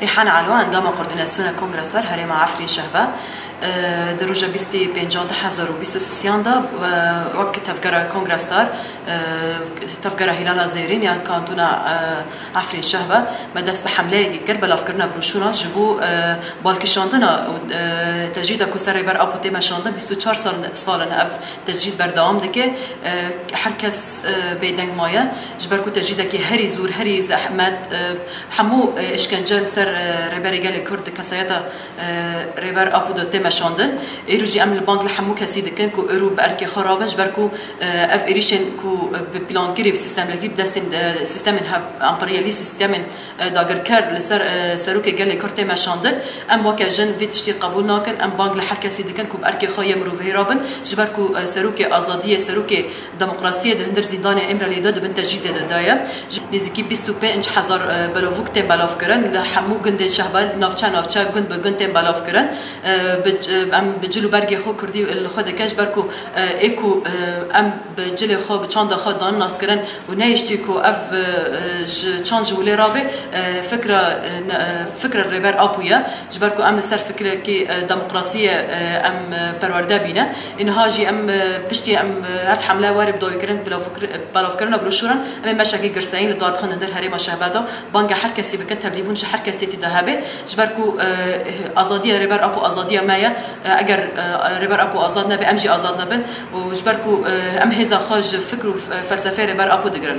ريحان علو عندما کوردیناسیون کنگرسار هرم عفرین شهبه در روز 25/2023 دا وقت تفکر کنگرسار تفکر هلال زیرین یا کانتونا عفرین شهبه مدرس به حمله کرد بلاف کردن بروشونا جبو بالکشاندنا تجدید کوسر بر آب و تیم شاندن 24 سال اف تجدید بردام دکه هر کس بیدنگ مایه جبر کو تجدید که هری زور هری زحمت همو اشکنجل سر ربری گل کرد کسایتا ربر آب و تیم شاندن ایروجی عمل بانک لحمو کسی دکن کو ایرو برکی خرابه جبر کو اف ایریشن کو بلان کری بسیستم لگی دستن سیستم امپریالی سیستم داگر کرد لسر سروک گل کرد تیم شاندن ام واقع جن ویتشتی قبول ناکن ام بانک لحر کسی دکن کو برکی خواهی مروفه رابن جبر کو سروک آزادی سروک دموکراسی ده هندر زندان امرالی داد بن تجدید دایا نزدیکی 25,000 بلوفک تیم بلاف کردن لحمو گند شهبال نافچه گند به گند تیم بلاف کردن ام بجلو برگی خو کردی خود کش برکو اکو ام بجلی خو بچاند خود دان ناس کردن و نیشتی کو اف چند جولی رابه فکر ربر آبویا جبرکو ام سر فکر کی دموکراسی ام پرورده بینه اینها جی ام پشتی ام اف حمله وارب دوی کردن بلاف کردن بروشوران ام مشاکی گرسین لدار بخون در هرم شهبادا بانگ هر کسی بکن تبلیغون هر کسی تدهبه جبرکو آزادی ربر آبو آزادی مایا اگر ربر آبو آزاد نبی امجی آزاد نبن و جبرکو ام هزا خاج فکر و فلسفه ربر آبو دگرن